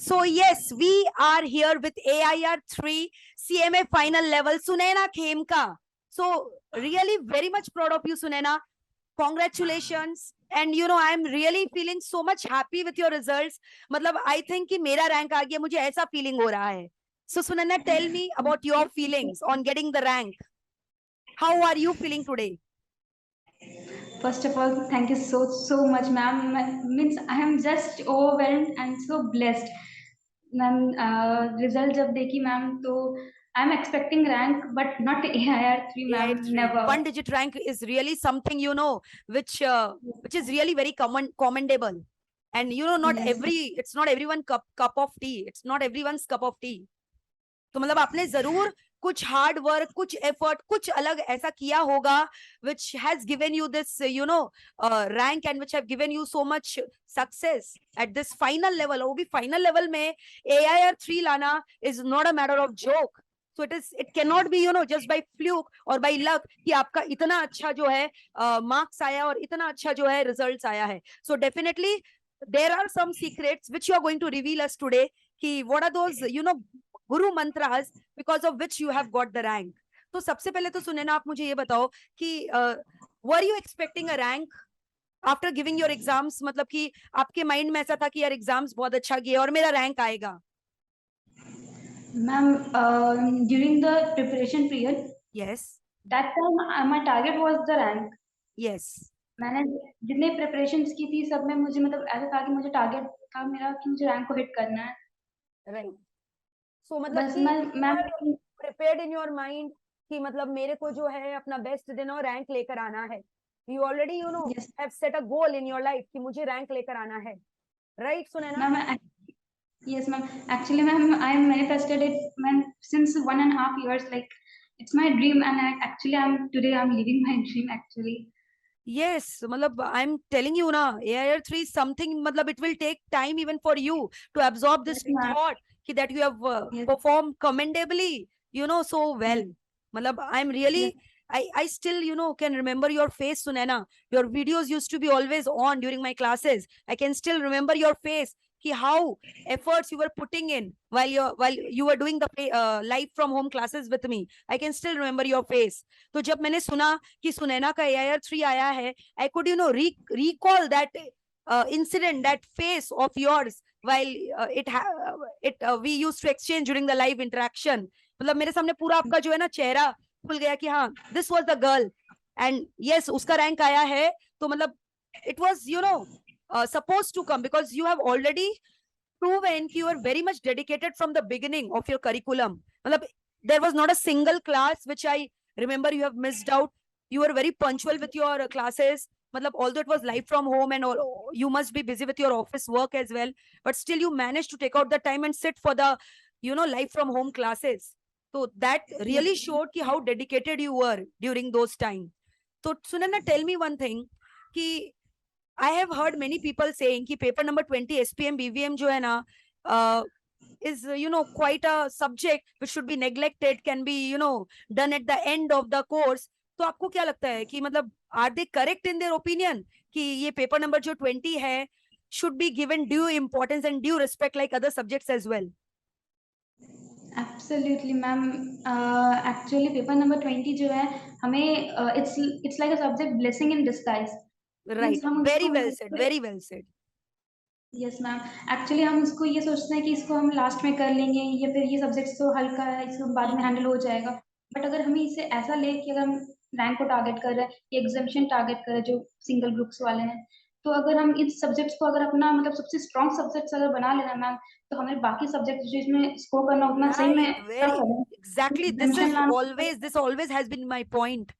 So yes, we are here with AIR 3 CMA final level, Sunaina Khemka. So really very much proud of you, Sunaina. Congratulations. And you know, I'm really feeling so much happy with your results. मतलब I think कि मेरा rank आ गया, मुझे ऐसा feeling हो रहा है. So Sunaina, tell me about your feelings on getting the rank. How are you feeling today? First of all, thank you so much, ma'am. Means I am just overwhelmed and so blessed. Ma'am, result जब देखी ma'am तो I am expecting rank, but not AIR 3, AIR ma'am. 3. Never. One digit rank is really something, you know, which is really very commendable. And you know, Yes. it's not everyone cup of tea. It's not everyone's cup of tea. तो मतलब आपने जरूर कुछ hard work, कुछ effort, कुछ अलग ऐसा किया होगा which has given you this rank and which have given you so much success at this final level. वो भी final level में AIR 3 लाना is not a matter of joke. So it cannot be just by fluke or by luck कि आपका इतना अच्छा जो है marks आया और इतना अच्छा जो है results आया है. So definitely there are some secrets which you are going to reveal us today. कि what are those guru mantras because of which you have got the rank. तो सबसे पहले तो सुनैना आप मुझे ये बताओ कि were you expecting a rank after giving your exams? मतलब कि आपके माइंड में ऐसा था कि यार एग्जाम्स बहुत अच्छा किए और मेरा रैंक आएगा? Ma'am, during the preparation period, Yes. that time my target was the rank. Yes. मैंने जितने प्रिपरेशंस की थी सब में मुझे मतलब ऐसा था कि मुझे टारगेट था मेरा कि मुझे रैंक को हिट करना है. Right. So मतलब बस कि मैं you are prepared in your mind कि मतलब मेरे को जो है अपना बेस्ट देना और रैंक लेकर आना है. You already yes have set a goal in your life कि मुझे रैंक लेकर आना है. Right, Sunaina? Ma'am. Yes, ma'am. Actually, ma'am, I manifested it, man, since 1.5 years. Like, it's my dream, and I'm living my dream actually. Yes, मतलब I'm telling you ना, AIR 3 is something, मतलब it will take time even for you to absorb this Yes, ma'am. thought that you have Yes, performed commendably, so well. yes, मतलब I'm yes, really, I still, can remember your face, Sunaina. Your videos used to be always on during my classes. I can still remember your face, कि how efforts you were putting in while you were doing the live from home classes with me. I can still remember your face. तो जब मैंने सुना कि सुनैना का AIR 3 आया है, I could recall that incident, that face of yours while we used to exchange during the live interaction. मतलब मेरे सामने पूरा आपका जो है ना चेहरा खुल गया कि हाँ, this was the girl and yes, उसका रैंक आया है. तो मतलब it was supposed to come because you have already proven you are very much dedicated from the beginning of your curriculum. मतलब there was not a single class which I remember you have missed out. You were very punctual with your classes. मतलब although it was live from home and all, you must be busy with your office work as well, but still you managed to take out the time and sit for the live from home classes. So that yes. really showed ki how dedicated you were during those time. So Sunana, tell me one thing कि I have heard many people saying कि paper number 20 SPM BVM जो है ना is quite a subject which should be neglected, can be done at the end of the course. तो आपको क्या लगता है कि मतलब are they correct in their opinion कि ये paper number जो 20 है should be given due importance and due respect like other subjects as well? Absolutely, ma'am. Actually, paper number 20 जो है हमें it's like a subject blessing in disguise. Right. Means हम Very उसको well said. Very well said. Yes ma'am. Actually हम उसको ये सोचते हैं कि इसको हम लास्ट में कर लेंगे या फिर ये सब्जेक्ट तो हल्का है इसको बाद में हैंडल हो जाएगा. बट अगर हमें इसे ऐसा ले कि अगर हम रैंक को टारगेट कर रहे हैं या एग्जामिशन टारगेट कर रहे हैं जो सिंगल ग्रुप्स वाले हैं, तो अगर हम इस सब्जेक्ट्स को अगर अपना मतलब सबसे स्ट्रॉन्ग सब्जेक्ट्स अगर बना लेना मैम, तो हमें बाकी सब्जेक्ट जो इसमें स्कोर करना उतना सही में Right. टफ Very है. exactly. एग्जामिशन लाना. This always has been my point.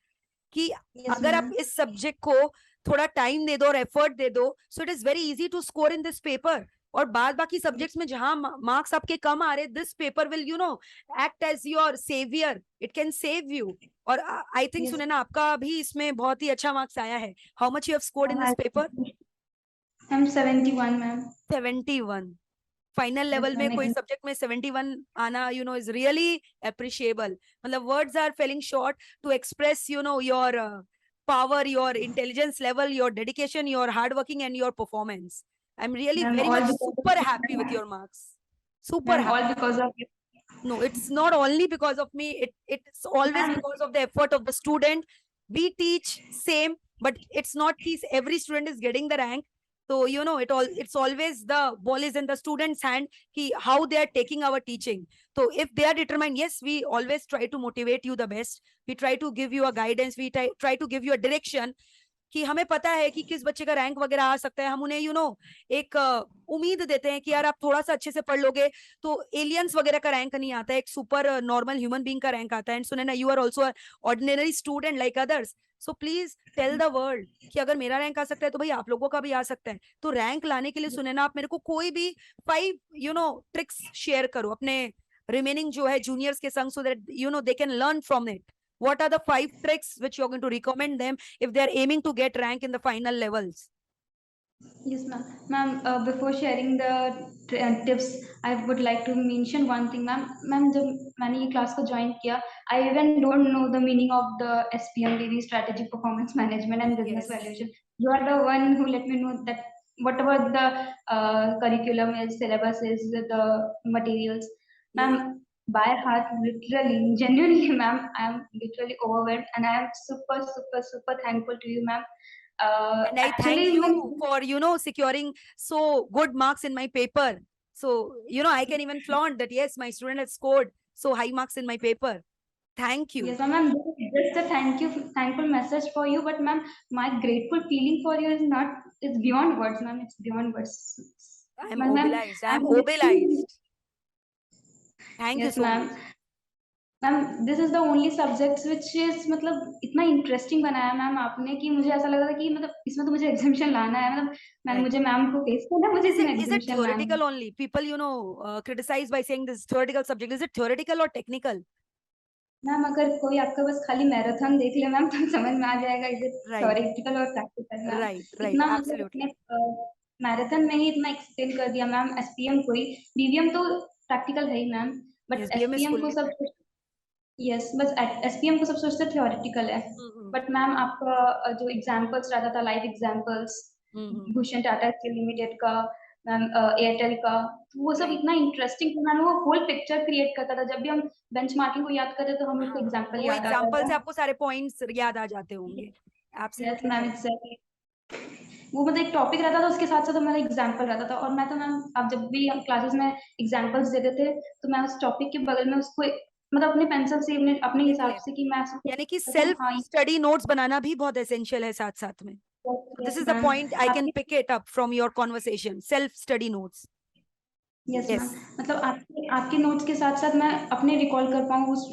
कि यस अगर आप मैम. इस सब्जेक्ट को थोड़ा टाइम दे दो और एफर्ट दे दो, so it is very easy to score in this paper. और बाद बाकी सब्जेक्ट्स में जहां मार्क्स आपके कम आ रहे, this paper will act as your saviour. It can save you. और आई थिंक यस सुने ना आपका भी इसमें बहुत ही अच्छा मार्क्स आया है. How much you have scored in this paper? Ma'am 71 ma'am. 71. Final yes level में कोई मैम. सब्जेक्ट में 71 आना इज रियली अप्रिशिएबल. मतलब words are failing short to express your power, your intelligence level, your dedication, your hard working and your performance. I'm really ma'am very all much super because happy with your marks. super ma'am happy. all because of you. No, it's not only because of me. It's always Ma'am, because of the effort of the student. We teach same, but it's not that every student is getting the rank. So it's always the ball is in the student's hand. How they are taking our teaching. So if they are determined, yes, we always try to motivate you the best. We try to give you a guidance. We try to give you a direction. कि हमें पता है कि किस बच्चे का rank वगैरह आ सकता है, हम उन्हें एक उम्मीद देते हैं कि यार आप थोड़ा सा अच्छे से पढ़ लोगे तो एलियंस वगैरह का रैंक नहीं आता है, एक सुपर नॉर्मल ह्यूमन बीइंग का रैंक आता है. And Sunaina, you are also ordinary student like others. So please tell the world कि अगर मेरा रैंक आ सकता है तो भाई आप लोगों का भी आ सकता है. तो रैंक लाने के लिए सुनैना, आप मेरे को कोई भी 5 ट्रिक्स शेयर करो अपने रिमेनिंग जो है जूनियर्स के संग, so that they can learn from it. What are the 5 tricks which you're going to recommend them if they're aiming to get rank in the final levels? Yes, ma'am. Ma'am, before sharing the tips, I would like to mention one thing, ma'am. Ma'am, जब मैंने ये class को join किया, I even don't know the meaning of the SPMBV, Strategic Performance Management and Business Yes. Valuation. You are the one who let me know that whatever the curriculum is, syllabus is, the materials. Ma'am, by heart, literally, genuinely, ma'am, I am literally overwhelmed and I am super, super, super thankful to you, ma'am. And I Actually, thank ma'am, you for, securing so good marks in my paper. So, I can even flaunt that, yes, my student has scored so high marks in my paper. Thank you. yes, ma'am. Just a thankful message for you. But, ma'am, my grateful feeling for you it's beyond words, ma'am. It's beyond words. I am Ma'am, mobilized. I am I'm literally- mobilized. Thank you yes, so ma'am. much. Ma'am, this is the only subject which is मतलब इतना interesting बनाया ma'am आपने कि मुझे ऐसा लग रहा था कि मतलब इसमें तो मुझे एग्जामिशन लाना है, मतलब मैम Right. मुझे मैम को फेस करना है, मुझे इसमें Is it एग्जामिशन लाना है. theoretical only? People, criticize by saying this theoretical subject. Is it theoretical or technical? Ma'am अगर कोई आपका बस खाली मैराथन देख ले मैम तो समझ में आ जाएगा इसे Right. थ्योरेटिकल और प्रैक्टिकल. Ma'am Right. Right. इतना मतलब Absolutely. अपने मैराथन में ही इतना एक्सप्लेन कर दिया मैम. एसपीएम कोई बीवीएम तो प्रैक्टिकल है ही ma'am, Yes, but BM is SPM को fully सब practical. यस बस एसपीएम को सब सोचते थ्योरेटिकल है. Mm-hmm. बट मैम आपका जो एग्जांपल्स रहता था, live examples Mm-hmm. Bhushan Tata steel limited का, मैम एयरटेल का, तो वो सब Right. इतना इंटरेस्टिंग था मैम. वो होल पिक्चर क्रिएट करता था. जब भी हम बेंचमार्किंग को याद करते तो हमें उसको एग्जांपल वो याद आता एग्जाम्पल से था. आपको सारे पॉइंट्स याद आ जाते होंगे. Yes Absolutely ma'am, correct. Exactly. वो मतलब एक टॉपिक रहता था, उसके साथ साथ हमारा एग्जांपल रहता था. और मैं तो मैम, आप जब भी क्लासेस में एग्जांपल्स देते थे तो मैं उस टॉपिक के बगल में उसको मतलब अपने पेंसिल से अपने लिख हिसाब से लेते. कि मैं उसको यानी कि तो सेल्फ हाँ. स्टडी नोट्स बनाना भी बहुत एसेंशियल है साथ साथ में. This yes is the ma'am. point I can आपके pick it up from your conversation. Self-study notes. Yes ma'am, Yes. मतलब आपके आपके नोट्स के साथ साथ मैं अपने रिकॉल कर पाऊँ उस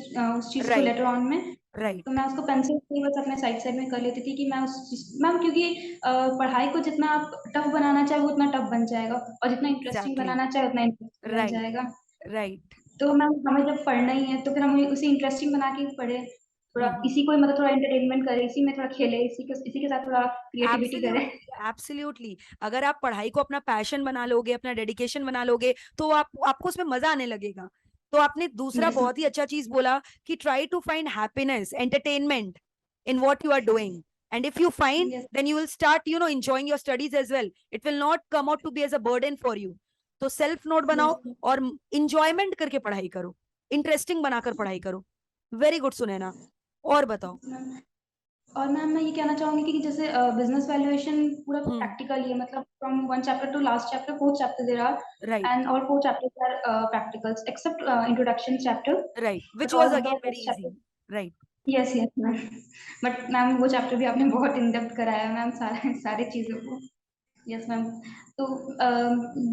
चीज को Right. लेटर ऑन में, Right. तो मैं उसको पेंसिल से बस अपने साइड साइड में कर लेती थी कि मैं उस मैम, क्योंकि पढ़ाई को जितना आप टफ बनाना चाहे वो उतना टफ बन जाएगा, और जितना इंटरेस्टिंग Exactly. बनाना चाहे उतना इंटरेस्टिंग बन Right. जाएगा. Right. तो मैम हमें जब पढ़ना ही है तो फिर हम उसे इंटरेस्टिंग बना के पढ़े, थोड़ा Mm-hmm. इसी को मतलब थोड़ा एंटरटेनमेंट करे, इसी में थोड़ा खेले, इसी के साथ थोड़ा क्रिएटिविटी करे. Absolutely. Absolutely. अगर आप पढ़ाई को अपना पैशन बना लोगे, अपना डेडिकेशन बना लोगे, तो आपको उसमें मजा आने लगेगा. तो आपने दूसरा Yes. बहुत ही अच्छा चीज बोला कि try to find happiness, entertainment in what you are doing. And if you find, Yes. then you will start, enjoying your studies as well. It will not come out to be as a burden for you. तो self note बनाओ Yes. और enjoyment करके पढ़ाई करो, interesting बनाकर पढ़ाई करो. Very good Sunaina. और बताओ. और मैम मैं ये कहना चाहूंगी कि जैसे बिजनेस वैल्यूएशन पूरा प्रैक्टिकल ही है, मतलब from one chapter to last chapter, fourth chapter there are, Right. And all four chapters are practicals except introduction chapter. Right. Which but was all the again very easy. Chapter. Right. Yes yes ma'am. But ma'am वो chapter भी आपने बहुत in depth कराया ma'am, सारे चीजों को. Yes ma'am. तो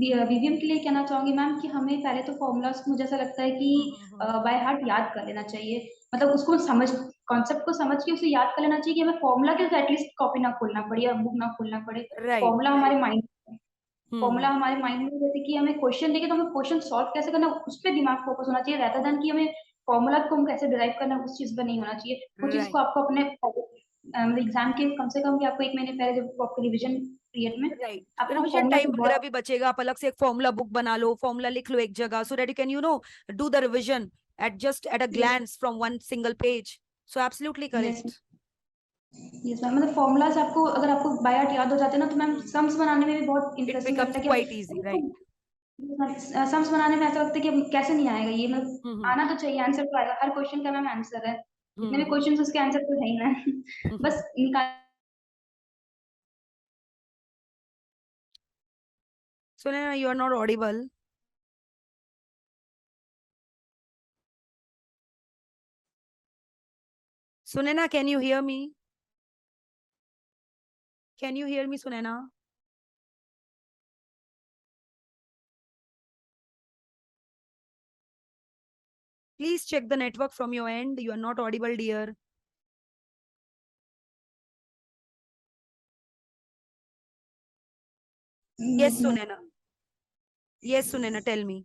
BVM के लिए कहना चाहूंगी मैम कि हमें पहले तो फॉर्मूलाज, मुझे ऐसा लगता है कि बाय हार्ट याद कर लेना चाहिए. मतलब उसको समझ, कॉन्सेप्ट को समझ के उसे याद कर लेना चाहिए कि हमें फॉर्मूला के एटलीस्ट कॉपी ना खोलना पड़े या बुक ना खोलना पड़े. Right. फॉर्मूला हमारे माइंड फॉर्मूला Hmm. हमारे माइंड में, जैसे कि हमें क्वेश्चन देखे तो हमें क्वेश्चन सॉल्व कैसे करना, उस पर दिमाग फोकस होना चाहिए, rather than कि हमें फॉर्मूला को हम कैसे डिराइव करना, उस चीज पर नहीं होना चाहिए. वो चीज Right. को आपको अपने एग्जाम के कम से कम कि आपको 1 महीने पहले जब आपको रिवीजन पीरियड में Right. आपको रिविजन फॉर्मूला टाइम की वगैरह बहुत. भी बचेगा. आप अलग से एक फॉर्मूला बुक बना लो, फॉर्मूला लिख लो एक जगह, so that you can do the revision at a glance from one single page. So absolutely yes correct. Yes ma'am, मतलब फॉर्मूलाज आपको अगर आपको बाय हार्ट याद हो जाते हैं ना, तो मैम सम्स बनाने में भी बहुत It इंटरेस्टिंग becomes लगता है कि quite easy, right? सम्स बनाने में ऐसा लगता है कि अब कैसे नहीं आएगा ये, मतलब हम्म आना तो चाहिए, आंसर तो आएगा, हर क्वेश्चन का मैम आंसर है, जितने भी हम्म क्वेश्चन उसके आंसर तो है ही ना बस निकाल। Sunena, you are not audible. Sunena, can you hear me? Can you hear me, Sunena? Please check the network from your end. You are not audible, dear. Yes, Sunena. Yes, Sunena, tell me.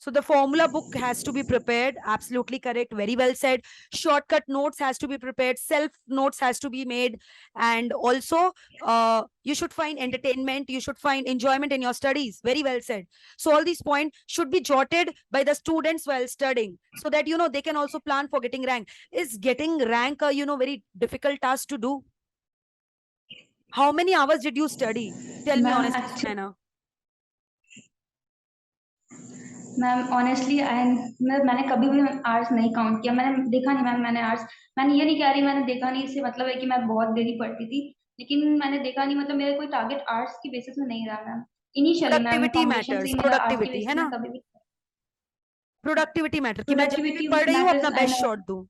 So the formula book has to be prepared. Absolutely correct. Very well said. Shortcut notes has to be prepared. Self notes has to be made. And also, you should find entertainment. You should find enjoyment in your studies. Very well said. So all these points should be jotted by the students while studying so that, they can also plan for getting rank. Is getting rank a, very difficult task to do? How many hours did you study? Tell me ma'am honestly, actually Sunaina. Ma'am honestly I मैंने कभी भी hours नहीं count किया, मैंने देखा नहीं ma'am, मैंने hours, मैंने ये नहीं कह रही मैंने देखा नहीं, इससे मतलब है कि मैं बहुत देरी पढ़ती थी, लेकिन मैंने देखा नहीं, मतलब मेरा कोई टारगेट आर्ट्स की बेसिस में नहीं रहा ma'am. Initially ma'am productivity foundation से मैटर्स, ही मेरा आर्ट की प्रोडक्टिविटी है बेसिस में ना? कभी भी प्रोडक्टिविटी मैटर कि मैं जब भी प्रोडक्टिविटी पढ़ रही हूँ मैटर्स अपना एंड बेस्ट शॉट दूं।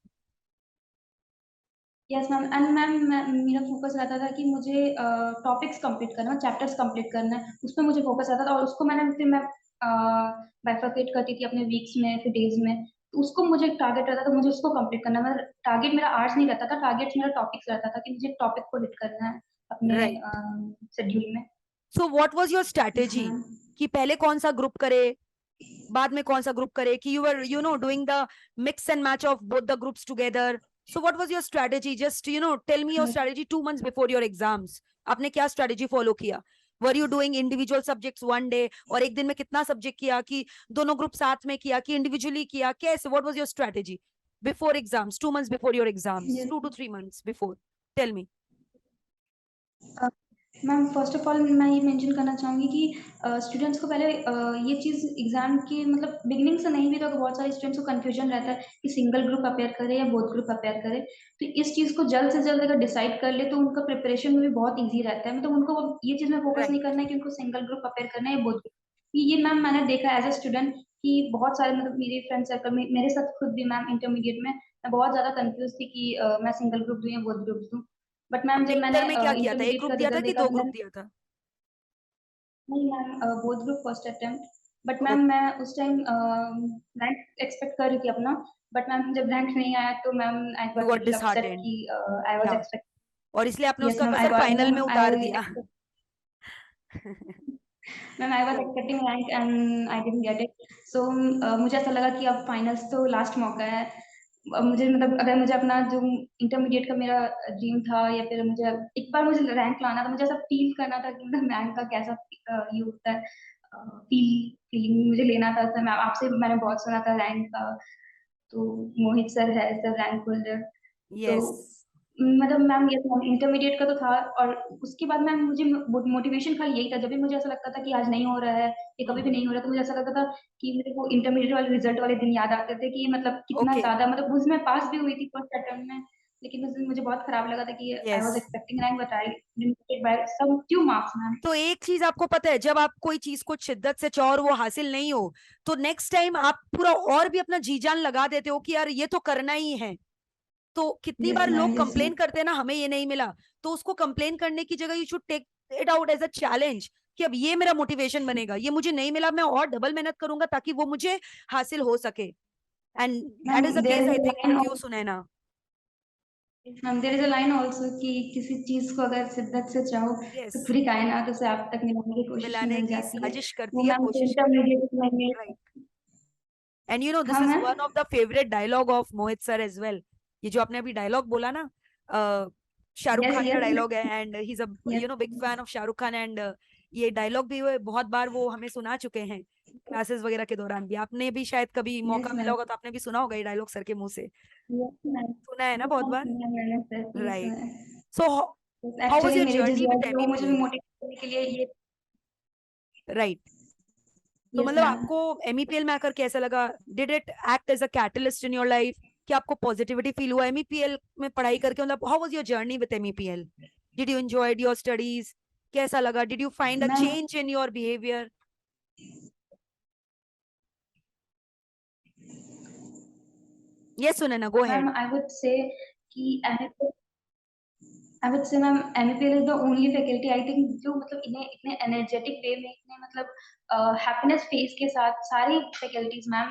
यस मैम एंड मैम मेरा फोकस रहता था कि मुझे टॉपिक्स कंप्लीट करना है, चैप्टर्स कंप्लीट करना है, उसमें मुझे फोकस रहता था, और उसको मैं बाइफरकेट करती थी अपने वीक्स में फिर डेज में, तो उसको मुझे टारगेट रहता था, मुझे उसको कंप्लीट करना है, मतलब टारगेट मेरा आर्ट्स नहीं रहता था, टारगेट मेरा टॉपिक्स रहता था कि मुझे टॉपिक को हिट करना है अपने राइट। शेड्यूल में। सो what was your yes strategy ma'am. कि पहले कौन सा ग्रुप करे, बाद में कौन सा ग्रुप करे, कि you were doing the mix and match of both the groups together? So what was your strategy? Just tell me your strategy 2 months before your exams. आपने क्या स्ट्रैटेजी फॉलो किया? Were you doing individual subjects one day, और एक दिन में कितना subject किया, कि दोनों ग्रुप साथ में किया, कि इंडिविजुअली किया, कैसे? What was your strategy before exams, 2 months before your exams, 2 to 3 months before? Tell me. Ma'am first of all मैं ये मेंशन करना चाहूँगी कि स्टूडेंट्स को पहले ये चीज़ एग्जाम की मतलब बिगिनिंग से नहीं भी तो बहुत सारे स्टूडेंट्स को कंफ्यूजन रहता है कि सिंगल ग्रुप अपेयर करे या बोथ ग्रुप अपेयर करे, तो इस चीज़ को जल्द से जल्द अगर डिसाइड कर ले तो उनका प्रिपरेशन में भी बहुत ईजी रहता है, मतलब उनको ये चीज़ में फोकस नहीं राइट। करना है कि उनको सिंगल ग्रुप अपेयर करना है या बोथ ग्रुप। ये मैम मैंने देखा एज अ स्टूडेंट कि बहुत सारे मतलब मेरे फ्रेंड सर्कल में मेरे साथ खुद भी मैम इंटरमीडिएट में मैं बहुत ज़्यादा कंफ्यूज थी कि मैं सिंगल ग्रुप दूँ या बोथ ग्रुप दूँ, बट मैम आपने जब मैंने इंटर में क्या किया था? एक इंटरमीडिएट ग्रुप का दिया था रिजल्ट कि देखा दो तो ग्रुप मैंने दिया था? नहीं ma'am both group first attempt, but ma'am okay. मैं उस टाइम रैंक एक्सपेक्ट कर रही थी अपना, बट मैम जब रैंक नहीं आया तो ma'am I you got got little upset disheartened. कि आई वाज या, एक्सपेक्ट। और इसलिए आपने यस उसका मैम आई कसर गॉट फाइनल मैम में उतार दिया। Ma'am I was right. Expecting rank and I didn't get it, so मुझे ऐसा लगा कि अब फाइनल्स तो लास्ट मौका है, मुझे मतलब अगर मुझे अपना जो इंटरमीडिएट का मेरा ड्रीम था या फिर मुझे एक बार मुझे रैंक लाना था, मुझे ऐसा फील करना था कि मतलब रैंक का कैसा ये होता है, फीलिंग मुझे लेना था, तो मैं आपसे मैंने बहुत सुना था रैंक का, तो मोहित सर है सर रैंक होल्डर, तो यस। मतलब मैम ये इंटरमीडिएट का तो था, और उसके बाद मैम मुझे मोटिवेशन खाली यही था, जब भी मुझे ऐसा लगता था कि आज नहीं हो रहा है या कभी भी नहीं हो रहा, तो मुझे ऐसा लगता था कि मेरे को इंटरमीडिएट वाले रिजल्ट वाले दिन याद आते थे कि मतलब कितना ओके। ज्यादा, मतलब उसमें पास भी हुई थी फर्स्ट अटेम्प्ट में, लेकिन उस दिन मुझे बहुत खराब लगा था कि I yes. Was expecting rank but I didn't get by some few marks ma'am. तो एक चीज आपको पता है, जब आप कोई चीज को शिद्दत से चाहो और वो हासिल नहीं हो, तो नेक्स्ट टाइम आप पूरा और भी अपना जी जान लगा देते हो कि यार ये तो करना ही है। तो कितनी यस बार मैम लोग यस मैम। कंप्लेन करते हैं ना, हमें ये नहीं मिला, तो उसको कंप्लेन करने की जगह you should take it out as a challenge, कि अब ये मेरा मोटिवेशन बनेगा, ये मुझे नहीं मिला, मैं और डबल मेहनत करूंगा ताकि वो मुझे हासिल हो सके। And that is ma'am the there case is I a think line, with you, Sunaina. Ma'am there is a line also कि किसी चीज को अगर शिद्दत से चाहो यस। तो पूरी कायनात उसे आप तक मिलाने की कोशिश में मिलाने मिल की जाती है, साजिश वो करती है, मैम तो कोशिश करती इंटरमीडिएट में है। मिल। एंड हाँ this is ma'am. One of the favourite dialogue of Mohit sir as well. ये जो आपने अभी डायलॉग बोला ना, शाहरुख यस खान का यस डायलॉग है, and he is a yes big fan of Shahrukh Khan, and ये डायलॉग भी बहुत बार वो हमें सुना चुके हैं क्लासेस वगैरह के दौरान भी। आपने भी शायद कभी यस मौका मिला मैम होगा तो आपने भी सुना होगा ये डायलॉग सर के मुंह से। यस मैम सुना है ना यस बहुत मैम बार? सुना है मैंने सर, ये सुना राइट। है। So how was actually your मेरे जर्नी जैसे विद और वो मुझे भी MEP? मोटिवेट करने के लिए ये राइट। तो Yes, मतलब ma'am. आपको MEPL में आकर कैसा लगा? Did it act as a catalyst in your life? क्या आपको पॉजिटिविटी फील हुआ MEPL में पढ़ाई करके? मतलब how was your journey with MEPL? Did you enjoyed your studies? कैसा लगा? Did you find a Ma'am, change in your behaviour? Yes Sunaina, go ma'am, ahead. I would say कि MEPL I would say ma'am MEPL is the only faculty I think जो मतलब इन्हें इतने energetic way में इतने मतलब happiness face के साथ सारी faculties मैम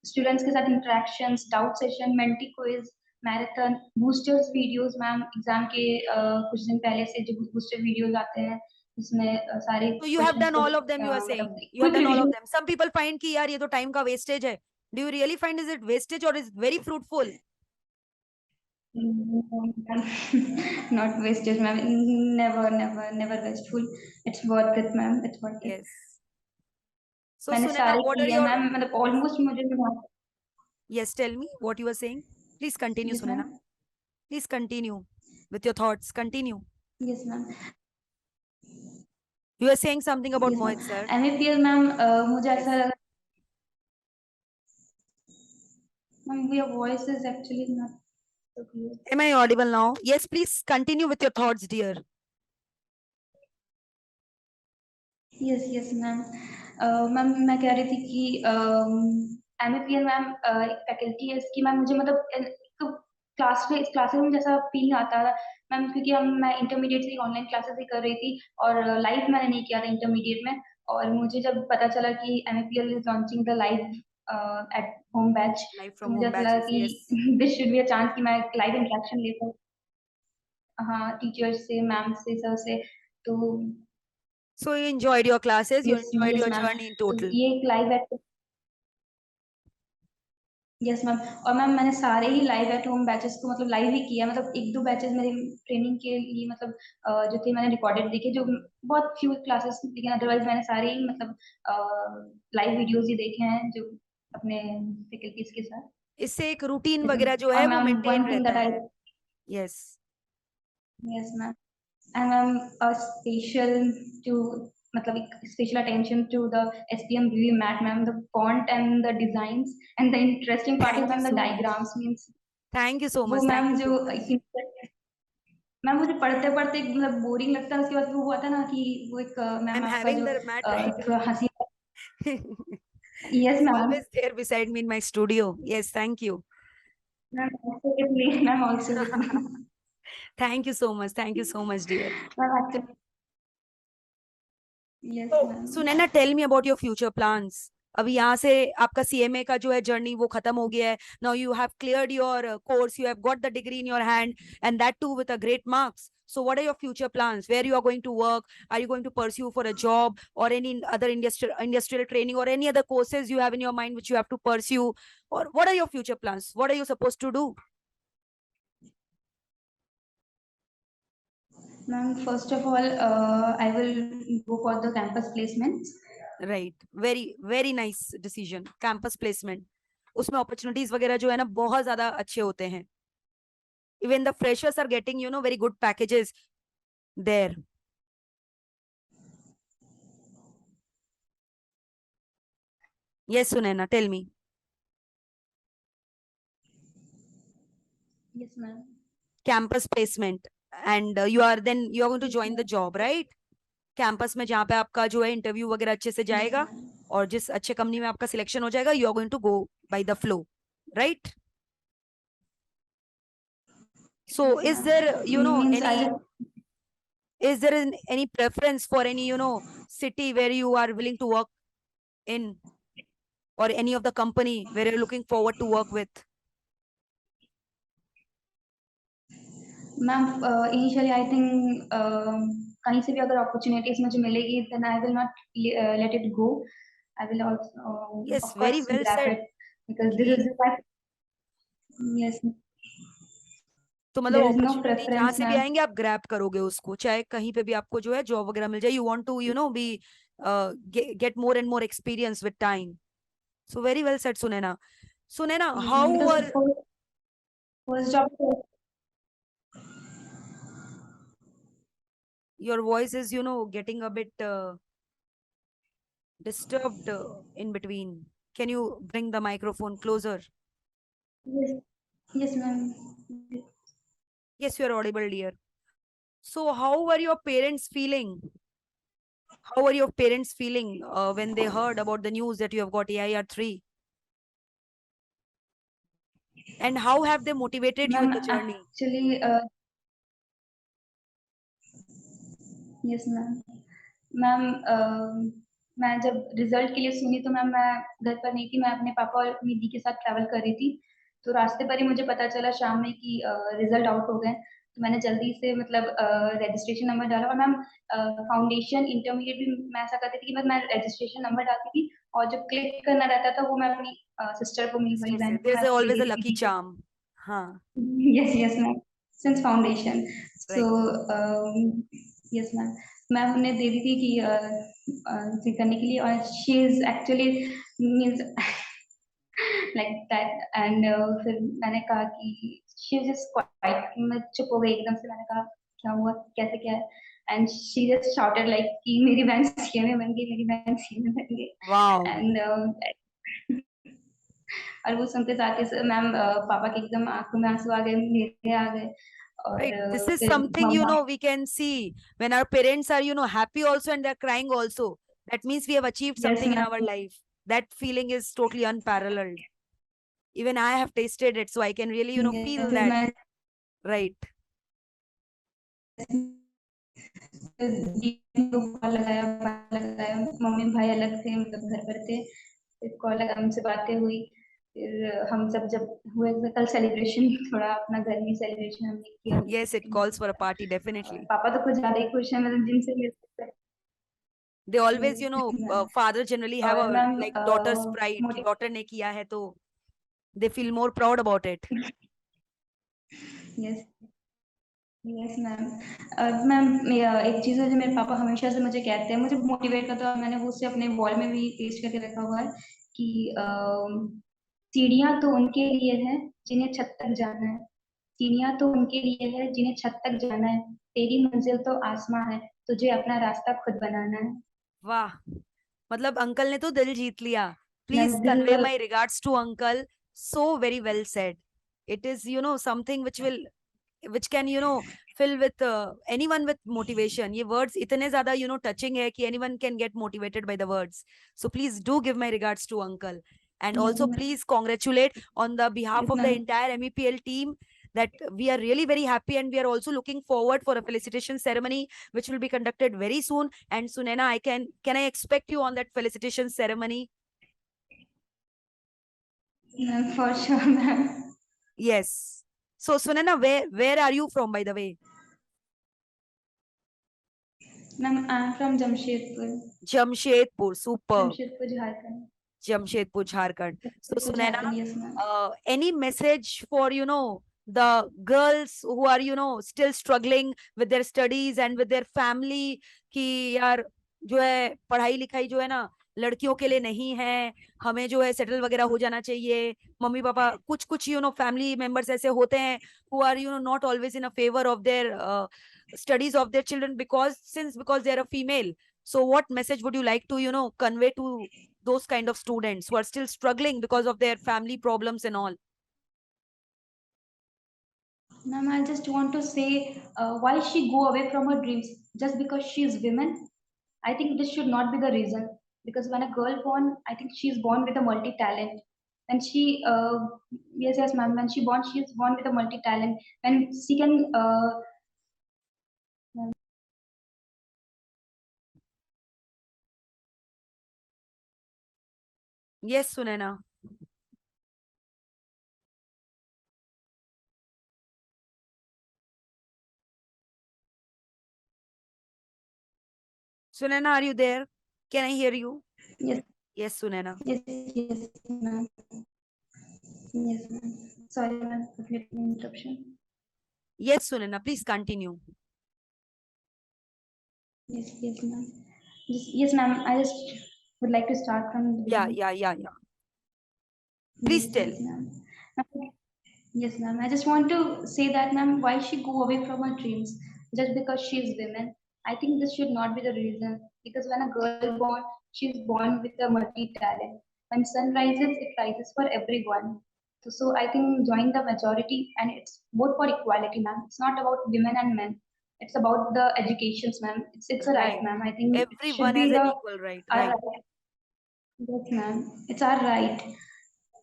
students के साथ interactions, doubt session, menti quiz, marathon, boosters videos ma'am exam के कुछ दिन पहले से जो booster videos आते हैं उसमें सारे So you have questions done को all of them, you are मतलब saying. You have quick done all of review. them. Some people find कि यार ये तो time का wastage है. Do you really find is it wastage or is it very fruitful? Not wastage ma'am, never wasteful. It's worth it ma'am, it's worth it. Yes. So मैंने Sunena, सारे what are किए हैं your... ma'am मतलब Yes. Almost मुझे Yes, tell me what you were saying. Please continue, yes ma'am Sunena. Please continue with your thoughts. Continue. Yes ma'am You were saying something about yes ma'am Mohit sir. MEPL ma'am मुझे Yes. ऐसा लगा ma'am your voice is actually not so clear Am I audible now? Yes, please continue with your thoughts, dear. Yes yes ma'am ma'am मैं कह रही थी कि MEPL ma'am एक faculty है इसकी मैम मुझे मतलब क्लासेस में जैसा फील आता था मैम क्योंकि मैं इंटरमीडिएट से ऑनलाइन क्लासेस ही कर रही थी और लाइव मैंने नहीं किया था इंटरमीडिएट में और मुझे जब पता चला कि MEPL is launching the live at home batch Live तो from मुझे home ऐसा लगा batches. Yes. कि this should be a chance कि मैं लाइव इंटरेक्शन ले पाऊँ हाँ टीचर्स से मैम से सर से तो So you enjoyed your classes. You yes enjoyed yes your ma'am journey in तो total. ये एक लाइव एट यस मैम और मैम मैंने सारे ही लाइव एट होम बैचेस को मतलब लाइव ही किया मतलब एक दो बैचेस मेरे ट्रेनिंग के लिए मतलब जो थे मैंने रिकॉर्डेड देखे जो बहुत फ्यू क्लासेस लेकिन अदरवाइज मैंने सारे ही मतलब लाइव वीडियोस ही देखे हैं जो अपने फैकल्टीज के साथ इससे एक रूटीन यस वगैरह जो और है वो मैम मेंटेन वन थिंग रहता दैट आई है. Yes. Yes ma'am and a special to मतलब एक special attention to the SPM Vivi mat ma'am the font and the designs and the interesting part is Thank you ma'am the so much. diagrams means Thank you so वो much. Thank ma'am you जो so much. Ma'am मुझे पढ़ते पढ़ते मतलब boring लगता है उसके बाद वो हुआ था ना कि वो एक मैम I'm आपका having जो the mat right एक now. हंसी yes It's ma'am always there beside me in my studio. Yes, thank you. Ma'am also with me ma'am also with me Thank you so much. Thank you so much, dear. Ma'am actually yes तो ma'am Sunaina, tell me about your future plans. अभी यहाँ से आपका CMA का जो है journey वो खत्म हो गया है. Now you have cleared your course, you have got the degree in your hand and that too with a great marks. So what are your future plans? Where you are going to work? Are you going to pursue for a job or any other industrial training or any other courses you have in your mind which you have to pursue? Or what are your future plans? What are you supposed to do? Ma'am first of all I will go for the campus placements Right. Very, very nice decision. Campus placement. उसमें opportunities वगैरह जो है ना बहुत ज्यादा अच्छे होते हैं. Even the freshers are getting, very good packages there. Yes, Sunaina, tell me. Yes ma'am Campus placement. And you are going to yes join the ma'am job, right? Campus में जहाँ पे आपका जो है इंटरव्यू वगैरह अच्छे से यस जाएगा मैम और जिस अच्छे कंपनी में आपका सिलेक्शन हो जाएगा, you are going to go by the flow, right? So yes is there, ma'am means I any preference for any, city where you are willing to work in, or any of the company where you're looking forward to work with? Ma'am initially I think कहीं से भी अगर opportunities मुझे मिलेगी then I will not let it go I will also Yes, of very course well grab said. It because this कि is yes तो मतलब there is no opportunity जहां प्रेफरेंस से भी मैम आएंगे आप ग्रैब करोगे उसको, चाहे कहीं पे भी आपको जो है जॉब वगैरह मिल जाए. You want to be get more and more experience with time. So very well said, Sunena. Sunena, yes how ma'am because are first job your voice is getting a bit disturbed in between. Can you bring the microphone closer? Yes, yes, ma'am. Yes, you are audible, dear. So, how were your parents feeling? How were your parents feeling when they heard about the news that you have got AIR 3? And how have they motivated you in Ma'am, the journey? actually, yes ma'am ma'am मैं जब result के लिए सुनी तो ma'am मैं घर पर नहीं थी, मैं अपने पापा और अपनी दी के साथ ट्रैवल कर रही थी। तो रास्ते पर ही मुझे पता चला शाम में कि रिजल्ट आउट हो गए। तो मैंने जल्दी से मतलब रजिस्ट्रेशन नंबर डाला और मैम फाउंडेशन इंटरमीडिएट भी मैं ऐसा करती थी कि मैं रजिस्ट्रेशन नंबर डालती थी और जब क्लिक करना रहता था वो मैं अपनी सिस्टर को, मेरी बड़ी बहन को There's मैं दे always a देती थी lucky दीदी charm. Huh. को। Yes yes ma'am, since foundation. So Right. Yes ma'am, मैं उन्हें दे दी थी कि ये करने के लिए, और she is actually means like that. And फिर मैंने कहा कि शी इज जस्ट क्वाइट, मैं चुप हो गई एकदम से। मैंने कहा क्या हुआ, कैसे क्या है? And she just shouted like कि मेरी बहन सीए में बन गई, मेरी बहन सीए में बन गई। Wow. एंड और वो सुनते साथ ही मैम पापा के एकदम आंखों में आंसू आ गए, मेरे आ गए। और Right. This is फिर something, मम्मा, we can see when our parents are, happy also and they're crying also. That means we have achieved yes something in our ma'am, life. That feeling is totally unparalleled. Even I have tasted it, so I can really, feel फिर that. मैं Right. दीदी को call लगाया, mummy भाई अलग थे, मतलब घर पर थे। फिर कॉल लगा, उनसे बातें हुई। फिर हम सब जब हुए तो कल सेलिब्रेशन थोड़ा अपना घर में सेलिब्रेशन हमने किया। Yes, it calls for a party, definitely. पापा तो कुछ ज्यादा ही खुश है, मतलब जिनसे मिल सकते They always, हैं। father generally have और a ma'am like daughter's pride. कि daughter ने किया है तो they feel more proud about it. Yes yes ma'am. Ma'am एक चीज़ है जो मेरे पापा हमेशा से मुझे कहते हैं, मुझे मोटिवेट करते हैं, और मैंने वो उसे अपने वॉल में भी पेस्ट करके रखा हुआ है कि सीढ़ियाँ तो उनके लिए हैं जिन्हें छत तक जाना है, सीढ़ियाँ तो उनके लिए है जिन्हें छत तक जाना है, तेरी मंजिल तो आसमां है, तुझे अपना रास्ता खुद बनाना है। वाह, मतलब अंकल ने तो दिल जीत लिया. Ma'am Please this convey is my regards to uncle. So very well said. It is, something which can, fill with anyone with motivation. ये words इतने ज़्यादा, touching है कि anyone can get motivated by the words. So please do give my regards to uncle. And also please congratulate on the behalf of the ma'am. entire MEPL team that we are really very happy, and we are also looking forward for a felicitation ceremony which will be conducted very soon. And Sunena, can I expect you on that felicitation ceremony? Ma'am for sure ma'am. Yes. So Sunena, where are you from, by the way? Ma'am I am from Jamshedpur. Jamshedpur. Super. Jamshedpur Jharkhand. Jamshedpur, Jharkhand. So Jamshedpur Sunena, Jharkhand, yes ma'am. any message for, the girls who are, still struggling with their studies and with their family कि यार जो है पढ़ाई लिखाई जो है ना लड़कियों के लिए नहीं है, हमें जो है सेटल वगैरह हो जाना चाहिए. मम्मी पापा कुछ कुछ फैमिली मेंबर्स ऐसे होते हैं who are not always in a favor of their studies of their children because they are a female. So what message would you like to convey to those kind of students who are still struggling because of their family problems and all? Ma'am, I just want to say, why she go away from her dreams just because she is women? I think this should not be the reason, because when a girl born, I think she is born with a multi talent. When she, yes, yes, ma'am. When she is born with a multi talent. When she can, Yes, Sunena. Sunena, are you there? Can I hear you? yes, Yes, Sunena. yes, yes, ma'am. Yes, ma'am. Sorry, ma'am, for the interruption. Yes, Sunena, please continue. Yes, yes, ma'am. Yes, ma'am. I just would like to start from the Yeah, beginning. yeah. Please Yes, tell. yes, ma'am. Yes, ma'am. I just want to say that, ma'am, why she go away from her dreams just because she is women? I think this should not be the reason. Because when a girl born, she's born with a multi-talent. When sun rises, it rises for everyone. So I think join the majority, and it's both for equality, ma'am. It's not about women and men. It's about the educations, ma'am. It's a right, Right. ma'am. I think it should Everyone be has an the equal right. our Right. right. Yes, ma'am. It's our right.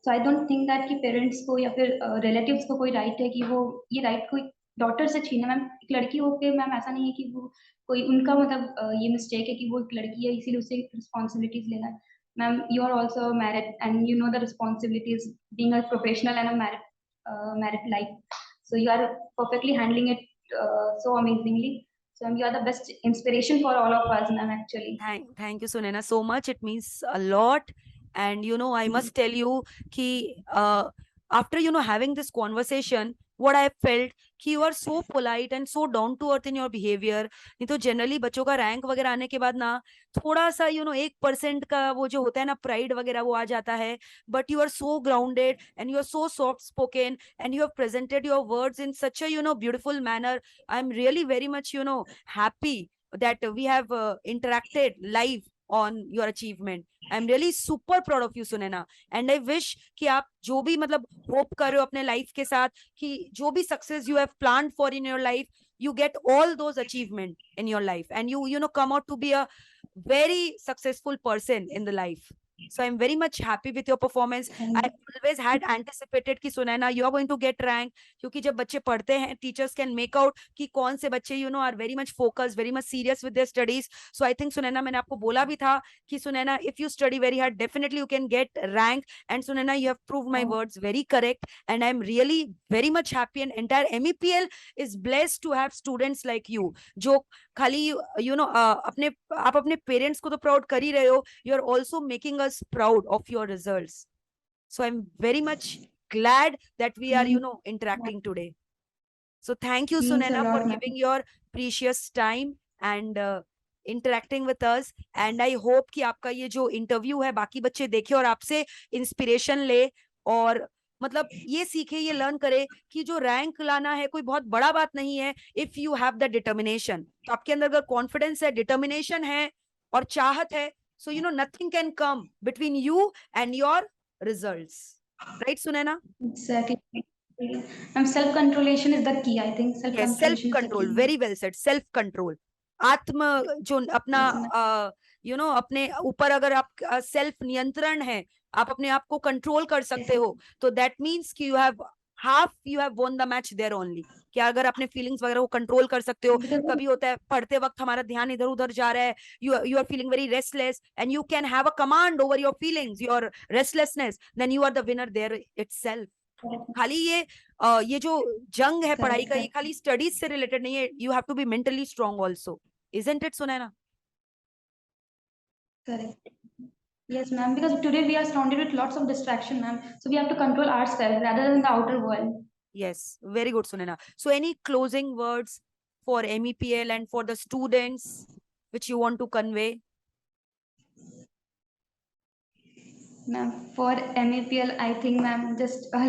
So I don't think that कि parents को या फिर relatives को कोई right है कि वो ये राइट कोई डॉटर से छीने मैम एक लड़की होके मैम ऐसा नहीं है कि वो कोई उनका मतलब ये मिस्टेक है कि वो एक लड़की है इसीलिए उसे रिस्पॉन्सिबिलिटीज लेना है ma'am you are also married and you know the responsibilities being a professional and a married life so you are perfectly handling it so amazingly so you are the best inspiration for all of us ma'am actually Thank you, Sunena, so much. It means a lot. And I must tell you ki after having this conversation, what I felt कि you are so polite and so down to earth in your behavior. नहीं तो generally बच्चों का rank वगैरह आने के बाद ना थोड़ा सा 1% का वो जो होता है ना प्राइड वगैरह वो आ जाता है. But you are so grounded and you are so soft spoken and you have presented your words in such a beautiful manner. I am really very much happy that we have interacted live on your achievement. I'm really super proud of you, Sunena. And I wish कि आप जो भी मतलब hope कर रहे हो अपने life के साथ कि जो भी success you have planned for in your life, you get all those achievement in your life and you come out to be a very successful person in the life. So I'm very much happy with your performance. I always had anticipated कि Sunaina you are going to get rank क्योंकि जब बच्चे पढ़ते हैं teachers can make out कि कौन से बच्चे are very much focused, very much serious with their studies. So I think Sunaina मैंने आपको बोला भी था कि Sunaina if you study very hard definitely you can get rank. And Sunaina you have proved my words very correct and I'm really very much happy and entire MEPL is blessed to have students like you जो खाली अपने आप अपने parents को तो proud कर ही रहे हो. You are also making us proud of your results. So I'm very much glad that we are interacting today. So thank you, means a Sunena, for lot ma'am giving your precious time and interacting with us. And I hope कि आपका ये जो interview है बाकी बच्चे देखे और आपसे इंस्पिरेशन ले और मतलब ये सीखे ये लर्न करे कि जो रैंक लाना है कोई बहुत बड़ा बात नहीं है if you have the determination. तो आपके अंदर अगर कॉन्फिडेंस है, डिटर्मिनेशन है और चाहत है, so nothing can come between you and your results. Right, Sunena? exactly and self controlation is the key I think self Yes, self controlation is the control, key very well said. Self control, आत्म जो अपना yes ma'am अपने ऊपर अगर आप self नियंत्रण है, आप अपने आप को कंट्रोल कर सकते हो तो दैट मीन्स कि you have won the match there only. क्या अगर अपने फीलिंग्स वगैरह को कंट्रोल कर सकते हो. because कभी होता है पढ़ते वक्त हमारा ध्यान इधर उधर जा रहा है, you are feeling very restless and you can have a command over your feelings, your restlessness, then you are the winner there itself. खाली ये जो जंग है पढ़ाई का, ये खाली स्टडीज से रिलेटेड नहीं है. You have to be mentally strong also. Isn't it, Sunena? correct yes ma'am because today we are surrounded with lots of distraction ma'am so we have to control ourselves rather than the outer world Yes, very good, Sunena. So any closing words for MEPL and for the students which you want to convey? ma'am for MAPL I think ma'am just a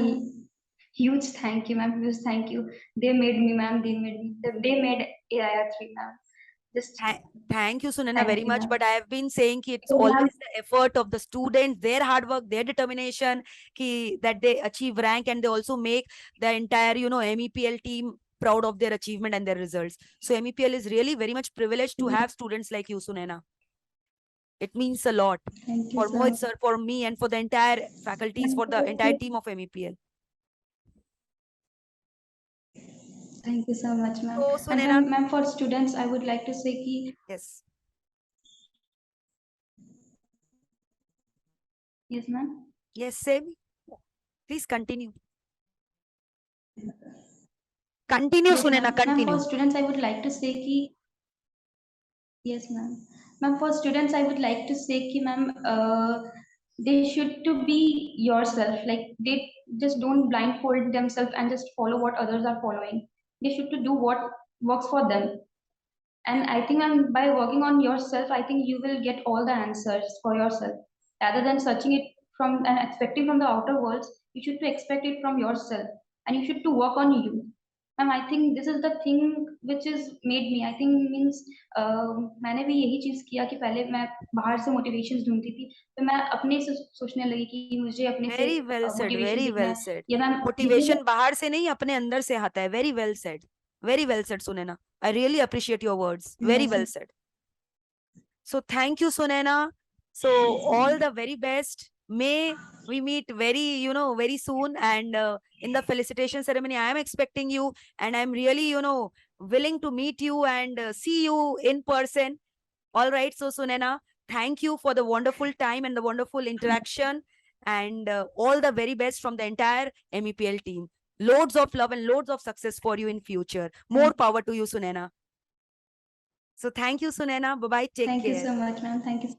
huge thank you ma'am huge thank you they made me ma'am they made AIR 3 ma'am just Thank you, Sunena, thank very you much. ma'am But I have been saying कि it's so ma'am always the effort of the students, their hard work, their determination, that they achieve rank and they also make the entire, MEPL team proud of their achievement and their results. So MEPL is really very much privileged to have students like you, Sunena. It means a lot thank you for sir Mohit sir, for me, and for the entire faculties, for the entire team of MEPL. thank you so much ma'am So, and Sunena, ma'am for students I would like to say ki yes, yes ma'am yes, same. Please continue. Continue, yes Sunena, ma'am ma'am for continue. students I would like to say ki yes ma'am ma'am for students I would like to say ki ma'am they should to be yourself like they just don't blindfold themselves and just follow what others are following they should to do what works for them and I think by working on yourself I think you will get all the answers for yourself rather than searching it from and expecting from the outer worlds you should to expect it from yourself and you should to work on you ma'am I think this is the thing which is made me, I think means मैंने भी यही चीज किया कि पहले मैं बाहर से मोटिवेशन ढूंढती थी, तो मैं अपने से सोचने लगी कि मुझे अपने से very well said, motivation very सीखना वेल है, सेड। या मैम मोटिवेशन बाहर से नहीं अपने अंदर से आता है। Very well said, very well said Sunaina. I really appreciate your words, very yes well said. So thank you, Sunena. So all the very best. May we meet very, very soon. And in the felicitation ceremony, I am expecting you, and I'm really, willing to meet you and see you in person. All right. So Sunena, thank you for the wonderful time and the wonderful interaction, and all the very best from the entire MEPL team. Loads of love and loads of success for you in future. More power to you, Sunena. So thank you, Sunena. Bye bye. Take thank you care. So much ma'am, thank you.